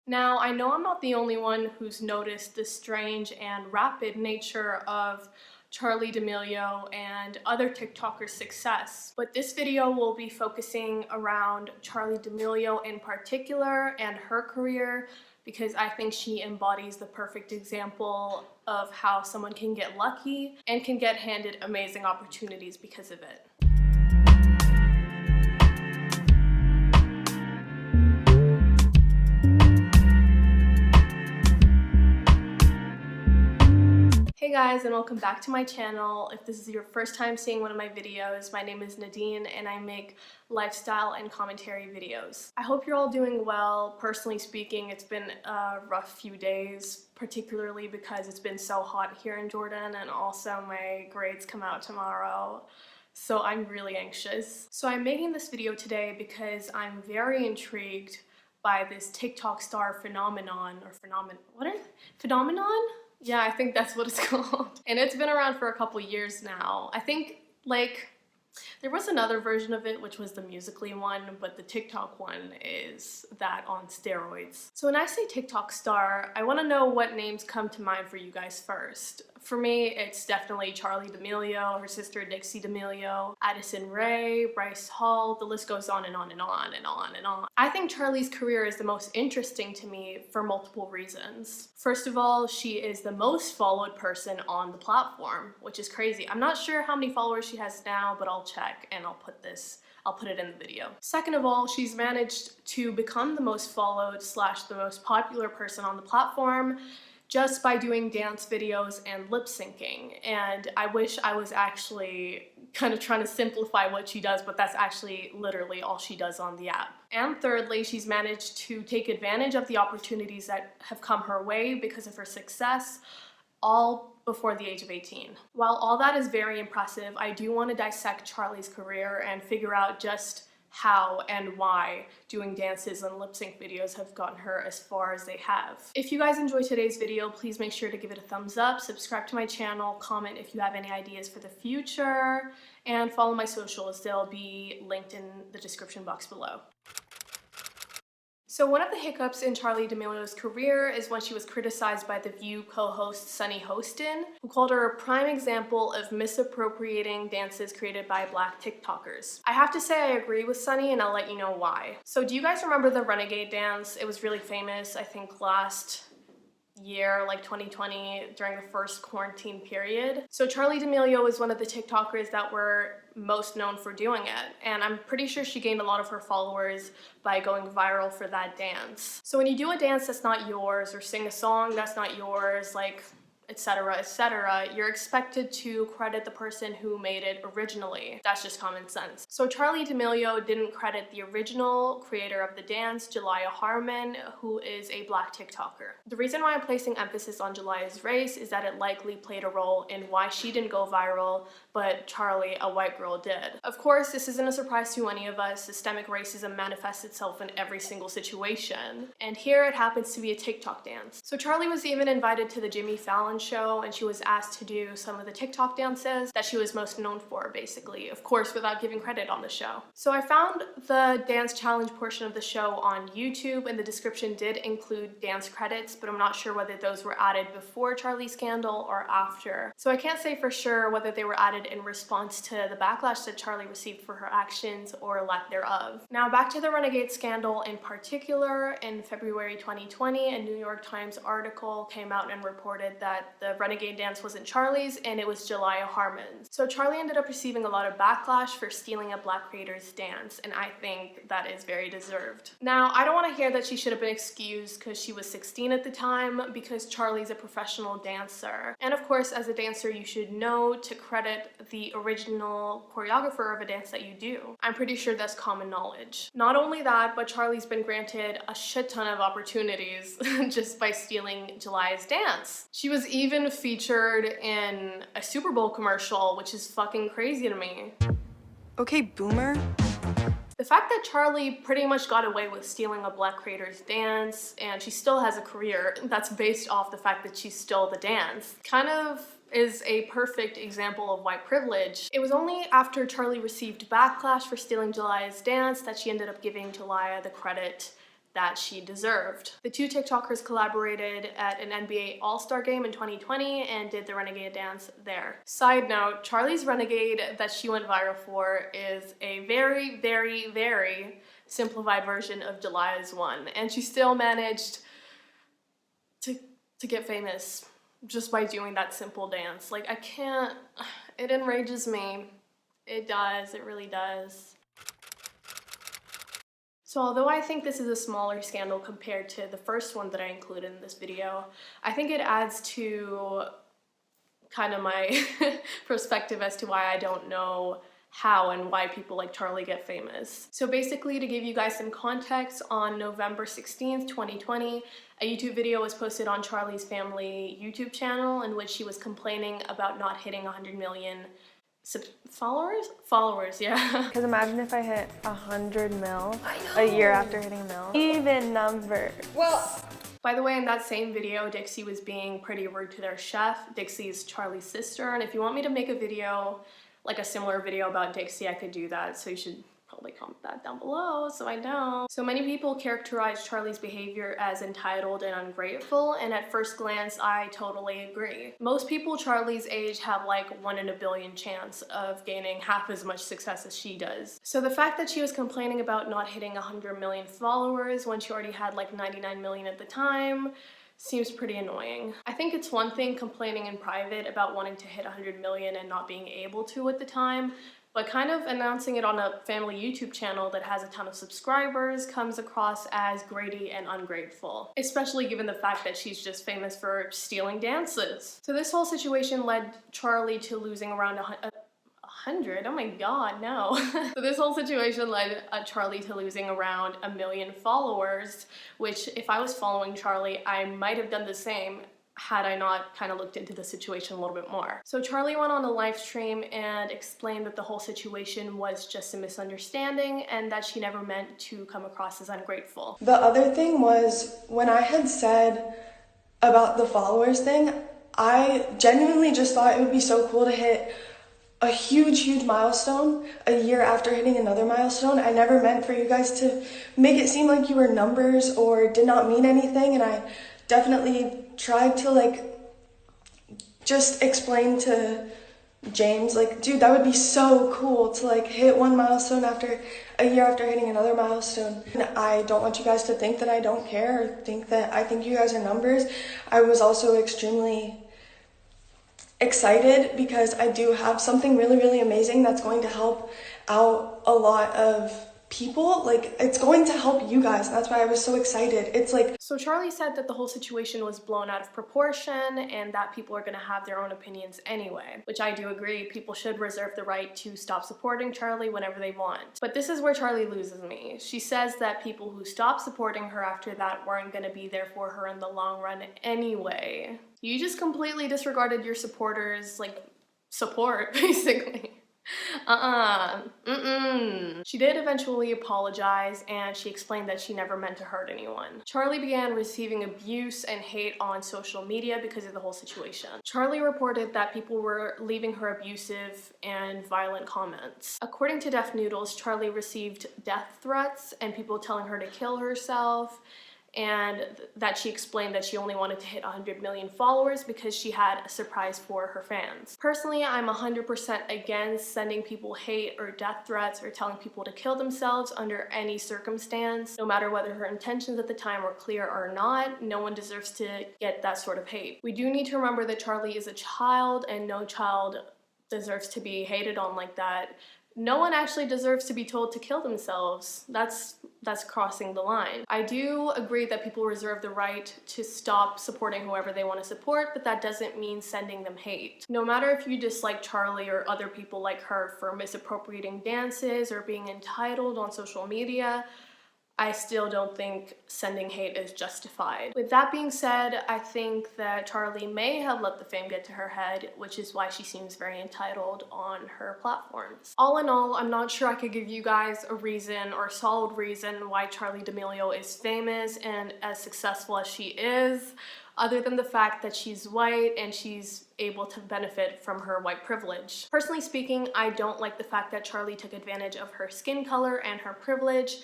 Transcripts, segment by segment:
Now, I know I'm not the only one who's noticed the strange and rapid nature of Charli D'Amelio and other TikTokers' success, but this video will be focusing around Charli D'Amelio in particular and her career because I think she embodies the perfect example of how someone can get lucky and can get handed amazing opportunities because of it. Hey guys, and welcome back to my channel. If this is your first time seeing one of my videos, my name is Nadine and I make lifestyle and commentary videos. I hope you're all doing well. Personally speaking, it's been a rough few days, particularly because it's been so hot here in Jordan, and also my grades come out tomorrow. So I'm really anxious. So I'm making this video today because I'm very intrigued by this TikTok star phenomenon. Yeah, I think that's what it's called. And it's been around for a couple years now. I think, there was another version of it, which was the Musical.ly one, but the TikTok one is that on steroids. So when I say TikTok star, I want to know what names come to mind for you guys first. For me, it's definitely Charli D'Amelio, her sister Dixie D'Amelio, Addison Rae, Bryce Hall, the list goes on and on and on and on and on. I think Charli's career is the most interesting to me for multiple reasons. First of all, she is the most followed person on the platform, which is crazy. I'm not sure how many followers she has now, but I'll check and I'll put it in the video. Second of all, she's managed to become the most followed / the most popular person on the platform just by doing dance videos and lip syncing. And I wish I was actually kind of trying to simplify what she does, but that's actually literally all she does on the app. And thirdly, she's managed to take advantage of the opportunities that have come her way because of her success, all before the age of 18. While all that is very impressive, I do want to dissect Charli's career and figure out just how and why doing dances and lip sync videos have gotten her as far as they have. If you guys enjoyed today's video, please make sure to give it a thumbs up, subscribe to my channel, comment if you have any ideas for the future, and follow my socials. They'll be linked in the description box below. So one of the hiccups in Charli D'Amelio's career is when she was criticized by The View co-host Sunny Hostin, who called her a prime example of misappropriating dances created by Black TikTokers. I have to say I agree with Sunny, and I'll let you know why. So do you guys remember the Renegade dance? It was really famous, I think last year, like 2020, during the first quarantine period. So Charli D'Amelio is one of the TikTokers that were most known for doing it, and I'm pretty sure she gained a lot of her followers by going viral for that dance. So when you do a dance that's not yours, or sing a song that's not yours, like etc., you're expected to credit the person who made it originally. That's just common sense. So Charli D'Amelio didn't credit the original creator of the dance, Jelaya Harmon, who is a Black TikToker. The reason why I'm placing emphasis on Jelaya's race is that it likely played a role in why she didn't go viral, but Charli, a white girl, did. Of course, this isn't a surprise to any of us. Systemic racism manifests itself in every single situation, and here it happens to be a TikTok dance. So Charli was even invited to the Jimmy Fallon show, and she was asked to do some of the TikTok dances that she was most known for, basically, of course without giving credit on the show. So I found the dance challenge portion of the show on YouTube, and the description did include dance credits, but I'm not sure whether those were added before Charli's scandal or after. So I can't say for sure whether they were added in response to the backlash that Charli received for her actions or lack thereof. Now back to the Renegade Scandal in particular. In February 2020, a New York Times article came out and reported that the Renegade dance wasn't Charli's and it was Jelaya Harmon's. So Charli ended up receiving a lot of backlash for stealing a Black creator's dance, and I think that is very deserved. Now, I don't want to hear that she should have been excused because she was 16 at the time, because Charli's a professional dancer. And of course, as a dancer, you should know to credit the original choreographer of a dance that you do. I'm pretty sure that's common knowledge. Not only that, but Charli's been granted a shit ton of opportunities just by stealing Jelaya's dance. She was even featured in a Super Bowl commercial, which is fucking crazy to me. Okay, boomer. The fact that Charli pretty much got away with stealing a Black creator's dance, and she still has a career that's based off the fact that she stole the dance, kind of is a perfect example of white privilege. It was only after Charli received backlash for stealing Jelaya's dance that she ended up giving Jelaya the credit that she deserved. The two TikTokers collaborated at an NBA All-Star game in 2020 and did the Renegade dance there. Side note, Charli's Renegade that she went viral for is a very, very, very simplified version of July's one, and she still managed to get famous just by doing that simple dance. Like, I can't, it enrages me. It does, it really does. So although I think this is a smaller scandal compared to the first one that I included in this video, I think it adds to kind of my perspective as to why I don't know how and why people like Charli get famous. So basically, to give you guys some context, on November 16th, 2020, a YouTube video was posted on Charli's family YouTube channel in which she was complaining about not hitting 100 million followers, yeah. Because imagine if I hit 100 mil a year after hitting a mil. Even number. Well, by the way, in that same video, Dixie was being pretty rude to their chef. Dixie is Charli's sister, and if you want me to make a video, like a similar video about Dixie, I could do that, so you should probably comment that down below so I know. So many people characterize Charli's behavior as entitled and ungrateful, and at first glance, I totally agree. Most people Charli's age have like 1 in a billion chance of gaining half as much success as she does. So the fact that she was complaining about not hitting 100 million followers when she already had like 99 million at the time seems pretty annoying. I think it's one thing complaining in private about wanting to hit 100 million and not being able to at the time, but kind of announcing it on a family YouTube channel that has a ton of subscribers comes across as greedy and ungrateful, especially given the fact that she's just famous for stealing dances. So this whole situation led Charli to losing around 100? Oh my god, no. So this whole situation led Charli to losing around 1 million followers, which if I was following Charli, I might have done the same had I not kind of looked into the situation a little bit more. So Charli went on a live stream and explained that the whole situation was just a misunderstanding and that she never meant to come across as ungrateful. the other thing was when I had said about the followers thing, I genuinely just thought it would be so cool to hit a huge milestone a year after hitting another milestone. I never meant for you guys to make it seem like you were numbers or did not mean anything, and I definitely tried to like just explain to James, like, dude, that would be so cool to like hit one milestone after a year after hitting another milestone. And I don't want you guys to think that I don't care or think that I think you guys are numbers. I was also extremely excited because I do have something really amazing that's going to help out a lot of people. Like, it's going to help you guys, and that's why I was so excited. It's like, so Charli said that the whole situation was blown out of proportion and that people are gonna have their own opinions anyway, which I do agree. People should reserve the right to stop supporting Charli whenever they want. But this is where Charli loses me. She says that people who stopped supporting her after that weren't gonna be there for her in the long run anyway. You just completely disregarded your supporters, like, support, basically. She did eventually apologize, and she explained that she never meant to hurt anyone. Charli began receiving abuse and hate on social media because of the whole situation. Charli reported that people were leaving her abusive and violent comments. According to Def Noodles, Charli received death threats and people telling her to kill herself, and that she explained that she only wanted to hit 100 million followers because she had a surprise for her fans. Personally, I'm 100% against sending people hate or death threats or telling people to kill themselves under any circumstance. No matter whether her intentions at the time were clear or not, no one deserves to get that sort of hate. We do need to remember that Charli is a child, and no child deserves to be hated on like that. No one actually deserves to be told to kill themselves. That's crossing the line. I do agree that people reserve the right to stop supporting whoever they want to support, but that doesn't mean sending them hate. No matter if you dislike Charli or other people like her for misappropriating dances or being entitled on social media, I still don't think sending hate is justified. With that being said, I think that Charli may have let the fame get to her head, which is why she seems very entitled on her platforms. All in all, I'm not sure I could give you guys a reason or a solid reason why Charli D'Amelio is famous and as successful as she is, other than the fact that she's white and she's able to benefit from her white privilege. Personally speaking, I don't like the fact that Charli took advantage of her skin color and her privilege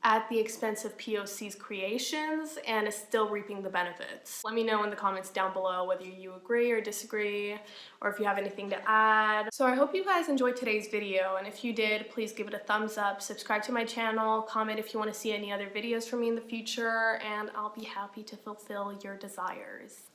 at the expense of POC's creations and is still reaping the benefits. Let me know in the comments down below whether you agree or disagree, or if you have anything to add. So I hope you guys enjoyed today's video, and if you did, please give it a thumbs up, subscribe to my channel, comment if you want to see any other videos from me in the future, and I'll be happy to fulfill your desires.